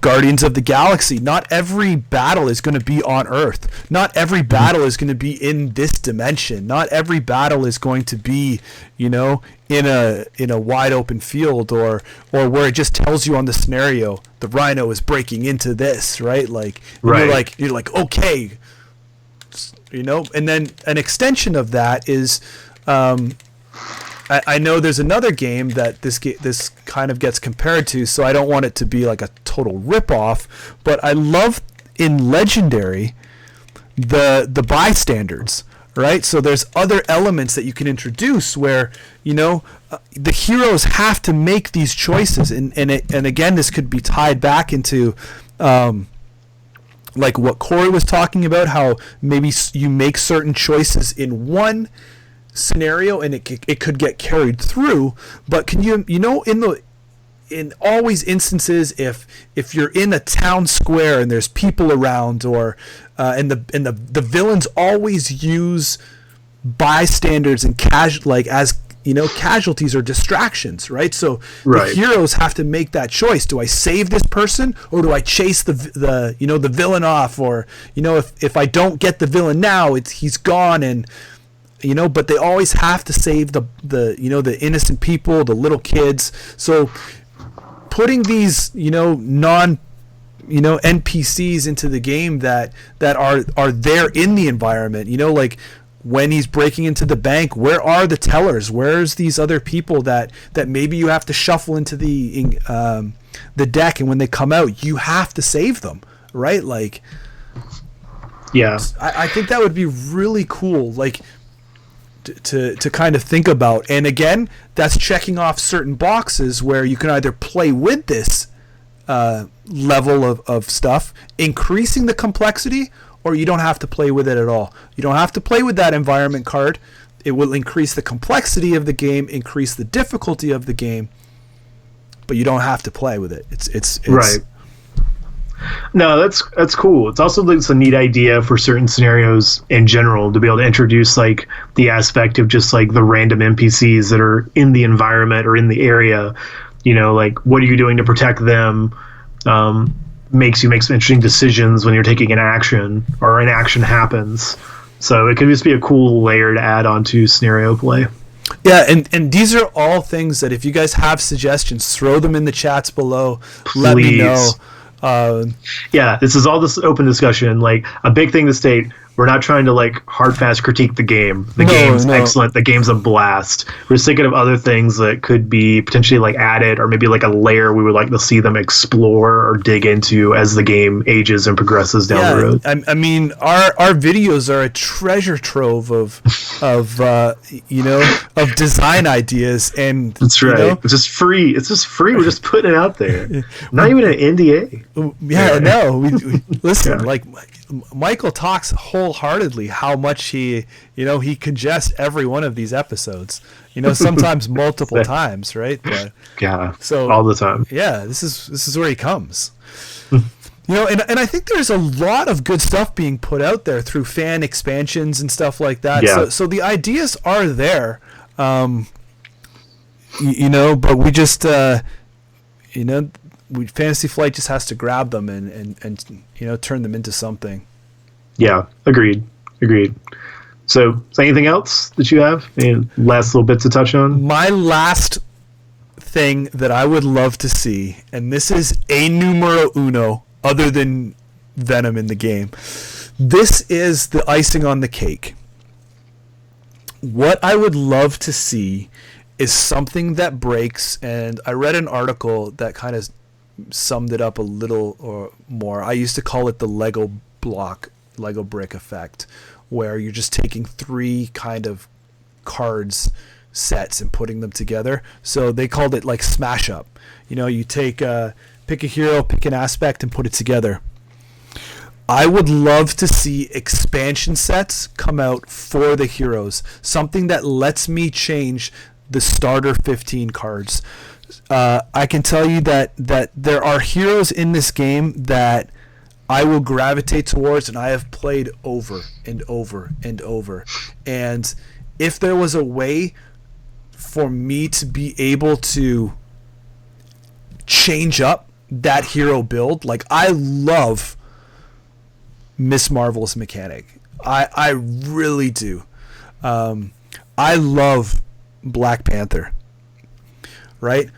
Guardians of the Galaxy, not every battle is going to be on Earth. Not every battle is going to be in this dimension. Not every battle is going to be in a wide open field or where it just tells you on the scenario the Rhino is breaking into this, right? Like right. You're like okay, and then an extension of that is I know there's another game that this kind of gets compared to, so I don't want it to be like a total rip-off, but I love in Legendary the bystanders, right? So there's other elements that you can introduce where the heroes have to make these choices, and again, this could be tied back into like what Corey was talking about, how maybe you make certain choices in one scenario and it could get carried through, but can you in always instances if you're in a town square and there's people around or and the villains always use bystanders and casualties or distractions, right? So right. The heroes have to make that choice. Do I save this person or do I chase the villain off? Or if I don't get the villain now, he's gone, and but they always have to save the innocent people, the little kids. So putting these NPCs into the game that are there in the environment, like when he's breaking into the bank, where are the tellers? Where's these other people that maybe you have to shuffle into the deck, and when they come out, you have to save them, right? Like, yeah, I think that would be really cool, like to kind of think about. And again, that's checking off certain boxes where you can either play with this level of stuff, increasing the complexity, or you don't have to play with it at all. You don't have to play with that environment card. It will increase the complexity of the game, increase the difficulty of the game, but you don't have to play with it. It's right. No, that's cool. It's also it's a neat idea for certain scenarios in general to be able to introduce like the aspect of just like the random NPCs that are in the environment or in the area. Like what are you doing to protect them? Makes you make some interesting decisions when you're taking an action or an action happens. So it could just be a cool layer to add onto scenario play. Yeah, and these are all things that if you guys have suggestions, throw them in the chats below. Please. Let me know. Yeah, this is all this open discussion. Like a big thing to state, we're not trying to like hard fast critique the game. The game's excellent. The game's a blast. We're just thinking of other things that could be potentially like added, or maybe like a layer we would like to see them explore or dig into as the game ages and progresses down the road. I mean, our videos are a treasure trove of of design ideas, and that's right. It's just free. We're just putting it out there. Not even an NDA. Yeah, no. We listen, like Michael talks wholeheartedly how much he congests every one of these episodes. Sometimes multiple times, right? But, so all the time. Yeah, this is where he comes. And I think there's a lot of good stuff being put out there through fan expansions and stuff like that. Yeah. So the ideas are there, but we just, Fantasy Flight just has to grab them and turn them into something. Yeah, agreed. So, is there anything else that you have? Any last little bits to touch on? My last thing that I would love to see, and this is a numero uno, other than Venom in the game. This is the icing on the cake. What I would love to see is something that breaks, and I read an article that kind of summed it up a little or more. I used to call it the Lego brick effect, where you're just taking 3 kind of cards sets and putting them together. So they called it like smash up. You take pick a hero, pick an aspect, and put it together. I would love to see expansion sets come out for the heroes. Something that lets me change the starter 15 cards. I can tell you that there are heroes in this game that I will gravitate towards, and I have played over and over and over. And if there was a way for me to be able to change up that hero build, like I love Miss Marvel's mechanic. I really do. I love Black Panther, right?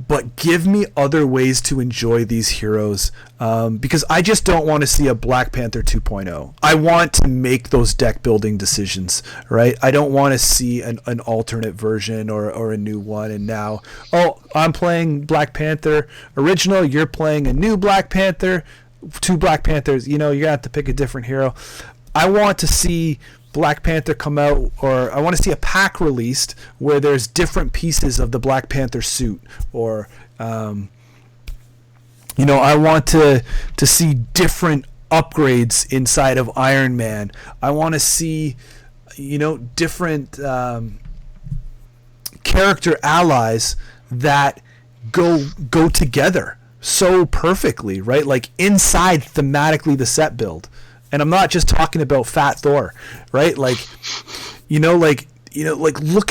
But give me other ways to enjoy these heroes, because I just don't want to see a Black Panther 2.0. I want to make those deck building decisions, right? I don't want to see an alternate version or a new one, and now, I'm playing Black Panther original, you're playing a new Black Panther, 2 Black Panthers, you're going to have to pick a different hero. I want to see Black Panther come out, or I want to see a pack released where there's different pieces of the Black Panther suit, or I want to see different upgrades inside of Iron Man. I want to see different character allies that go together so perfectly, right? Like inside thematically the set build. And I'm not just talking about Fat Thor, right? Like look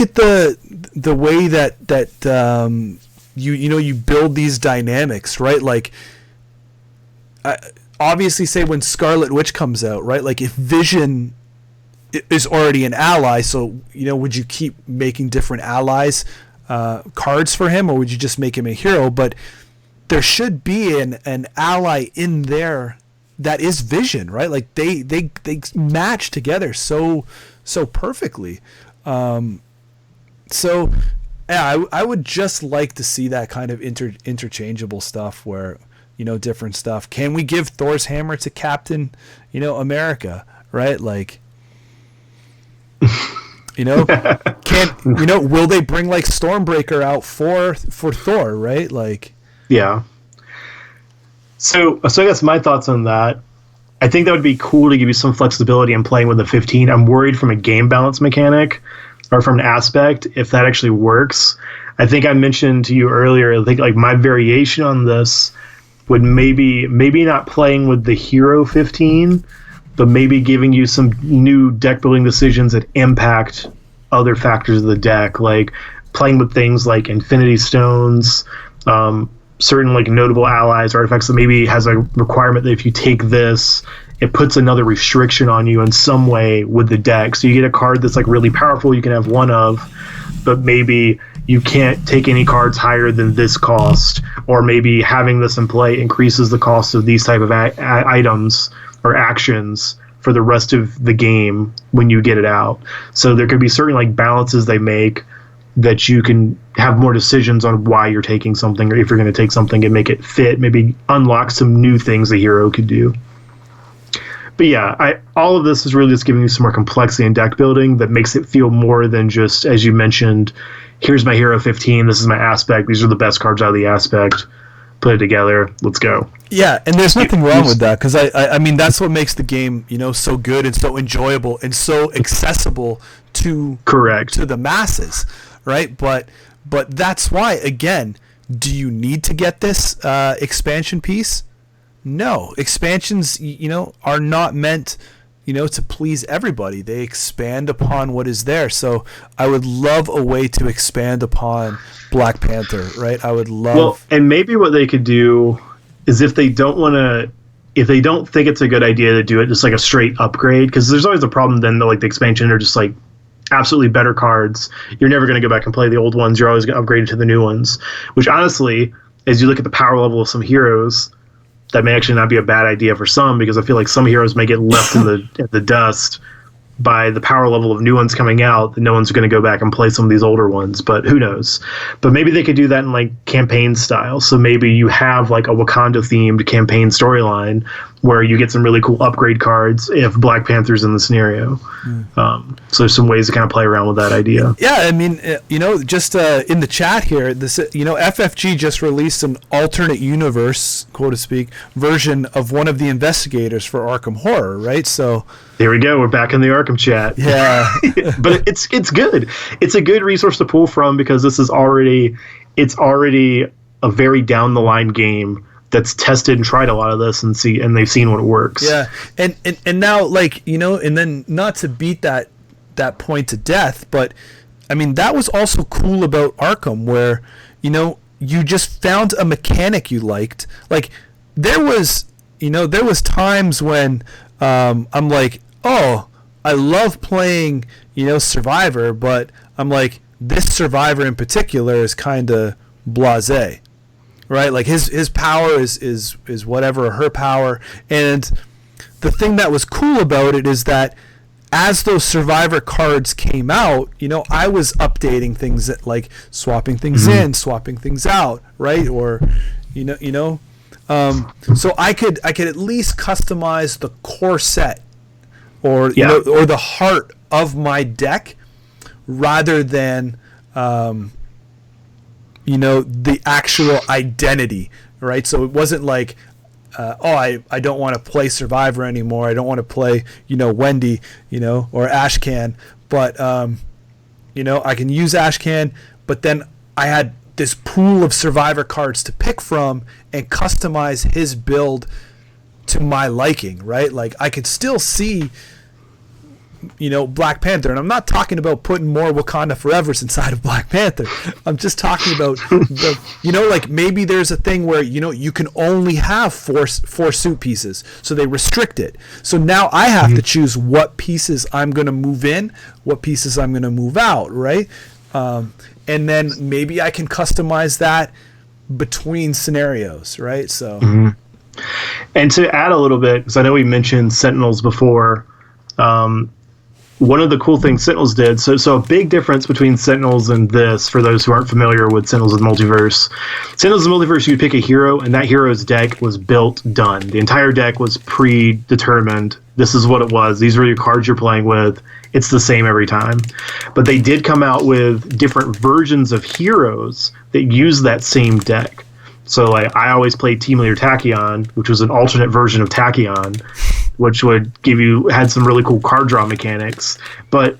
at the way that you build these dynamics, right? Like, obviously, say when Scarlet Witch comes out, right? Like if Vision is already an ally, so would you keep making different allies cards for him, or would you just make him a hero? But there should be an ally in there that is Vision, right? Like they match together so perfectly. I would just like to see that kind of interchangeable stuff where different stuff. Can we give Thor's hammer to Captain America, right? Like will they bring like Stormbreaker out for Thor, right? Like, yeah. So I guess my thoughts on that, I think that would be cool to give you some flexibility in playing with the 15. I'm worried from a game balance mechanic or from an aspect if that actually works. I think I mentioned to you earlier, I think like my variation on this would maybe not playing with the hero 15, but maybe giving you some new deck building decisions that impact other factors of the deck, like playing with things like Infinity Stones, certain like notable allies, artifacts that maybe has a requirement that if you take this, it puts another restriction on you in some way with the deck. So you get a card that's like really powerful, you can have one of, but maybe you can't take any cards higher than this cost, or maybe having this in play increases the cost of these type of items or actions for the rest of the game when you get it out. So there could be certain like balances they make that you can have more decisions on why you're taking something, or if you're going to take something and make it fit, maybe unlock some new things the hero could do. But yeah, all of this is really just giving you some more complexity in deck building that makes it feel more than just, as you mentioned, here's my hero 15, this is my aspect, these are the best cards out of the aspect, put it together, let's go. Yeah, and there's nothing wrong with that, because I mean, that's what makes the game, so good and so enjoyable and so accessible to the masses, right? But that's why, again, do you need to get this expansion piece? No, expansions, are not meant, to please everybody. They expand upon what is there. So I would love a way to expand upon Black Panther, right? I would love. Well, and maybe what they could do is if they don't think it's a good idea to do it just like a straight upgrade, because there's always a problem then like the expansion are just like absolutely better cards. You're never going to go back and play the old ones. You're always going to upgrade to the new ones, which honestly, as you look at the power level of some heroes, that may actually not be a bad idea for some, because I feel like some heroes may get left in the dust by the power level of new ones coming out, that no one's going to go back and play some of these older ones, but who knows. But maybe they could do that in like campaign style. So maybe you have like a Wakanda themed campaign storyline where you get some really cool upgrade cards if Black Panther's in the scenario. So there's some ways to kind of play around with that idea. Yeah, I mean, just in the chat here, this, FFG just released an alternate universe, quote to speak, version of one of the investigators for Arkham Horror, right? So there we go. We're back in the Arkham chat. Yeah, but it's good. It's a good resource to pull from, because this is already a very down the line game that's tested and tried a lot of this and they've seen what works. Yeah, and now, like, and then not to beat that point to death, but I mean, that was also cool about Arkham, where you just found a mechanic you liked. Like there was times when I'm like, oh, I love playing Survivor, but I'm like, this Survivor in particular is kind of blasé. Right, like his power is whatever, her power, and the thing that was cool about it is that as those Survivor cards came out, I was updating things, that, like swapping things in, swapping things out, right? Or so I could at least customize the core set, or or the heart of my deck, rather than the actual identity, right? So it wasn't like, I don't want to play Survivor anymore. I don't want to play, Wendy, or Ashcan. But, I can use Ashcan, but then I had this pool of Survivor cards to pick from and customize his build to my liking, right? Like I could still see Black Panther, and I'm not talking about putting more Wakanda Forevers inside of Black Panther. I'm just talking about like maybe there's a thing where you can only have four suit pieces, so they restrict it. So now I have to choose what pieces I'm going to move in, what pieces I'm going to move out, right? And then maybe I can customize that between scenarios, right? So, and to add a little bit, because I know we mentioned Sentinels before. One of the cool things Sentinels did, so a big difference between Sentinels and this, for those who aren't familiar with Sentinels of the Multiverse. Sentinels of the Multiverse, you pick a hero, and that hero's deck was built, done. The entire deck was predetermined. This is what it was. These are your cards you're playing with. It's the same every time. But they did come out with different versions of heroes that use that same deck. So like I always played Team Leader Tachyon, which was an alternate version of Tachyon, which had some really cool card draw mechanics. But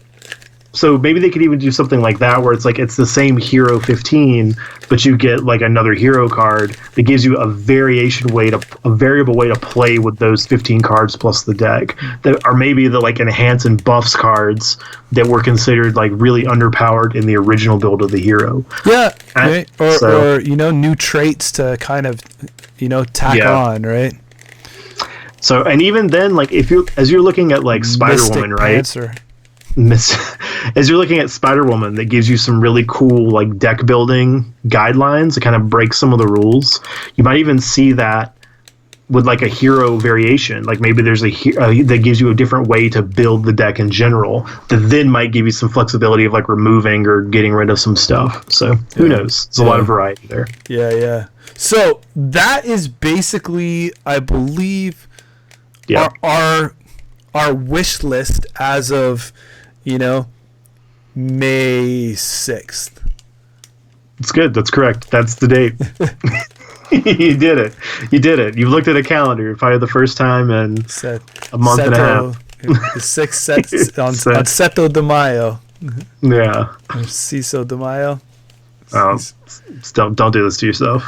so maybe they could even do something like that, where it's like it's the same hero 15, but you get like another hero card that gives you a variable way to play with those 15 cards plus the deck, that are maybe the like enhance and buffs cards that were considered like really underpowered in the original build of the hero. Yeah, right. Or new traits to kind of tack on, right? So, and even then, like as you're looking at like Spider-Woman, right? As you're looking at Spider-Woman, that gives you some really cool like deck building guidelines to kind of break some of the rules. You might even see that with like a hero variation, like maybe there's that gives you a different way to build the deck in general, that then might give you some flexibility of like removing or getting rid of some stuff. So who knows? There's a lot of variety there. Yeah. So that is basically, I believe, our wish list as of, May 6th. It's good. That's correct. That's the date. You did it. You looked at a calendar probably the first time in a month and a half. The 6th on Seto de Mayo. Yeah. Ciso de Mayo. Oh, don't do this to yourself.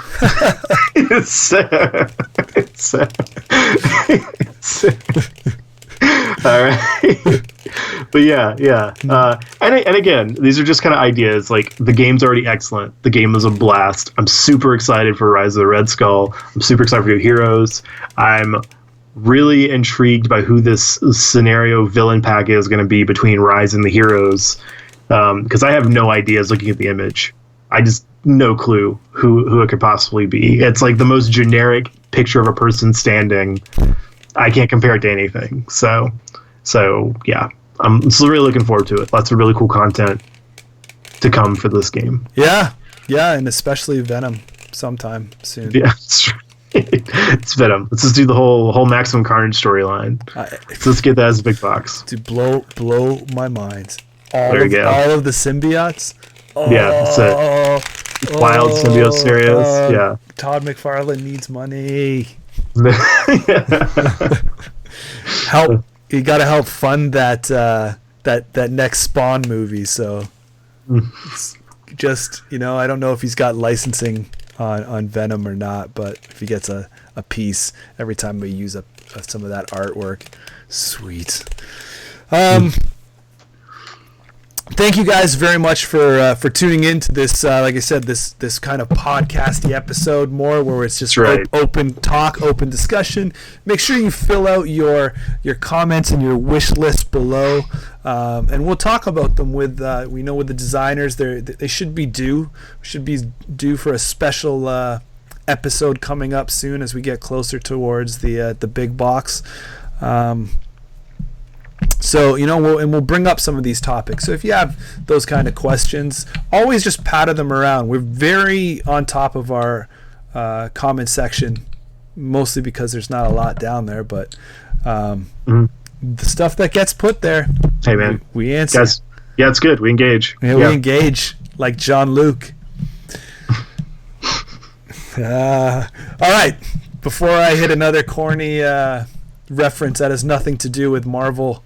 All right. But yeah. And again, these are just kind of ideas. Like, the game's already excellent. The game is a blast. I'm super excited for Rise of the Red Skull. I'm super excited for your heroes. I'm really intrigued by who this scenario villain pack is going to be between Rise and the heroes. Because I have no ideas looking at the image. I just no clue who it could possibly be. It's like the most generic picture of a person standing. I can't compare it to anything. So yeah, I'm still really looking forward to it. Lots of really cool content to come for this game. Yeah, and especially Venom sometime soon. Yeah, that's right. It's Venom. Let's just do the whole Maximum Carnage storyline. Let's get that as a big box. To blow my mind. There you go. All of the symbiotes. Yeah, that's it. Wild symbiote scenarios. Yeah. Todd McFarlane needs money. You got to help fund that next Spawn movie. So it's just, I don't know if he's got licensing on Venom or not, but if he gets a piece every time we use some of that artwork, sweet. Thank you guys very much for tuning in to this, like I said, this kind of podcasty episode more where it's just open talk, open discussion. Make sure you fill out your comments and your wish list below, and we'll talk about them with with the designers. They should be due for a special episode coming up soon as we get closer towards the big box. So, we'll bring up some of these topics. So if you have those kind of questions, always just patter them around. We're very on top of our comment section, mostly because there's not a lot down there. But the stuff that gets put there, hey man, we answer. Guys, yeah, it's good. We engage. Yeah, we engage like John Luke. All right. Before I hit another corny reference that has nothing to do with Marvel,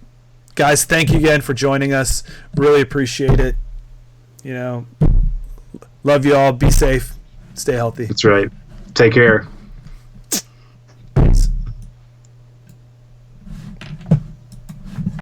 guys, thank you again for joining us. Really appreciate it. Love you all. Be safe. Stay healthy. That's right. Take care.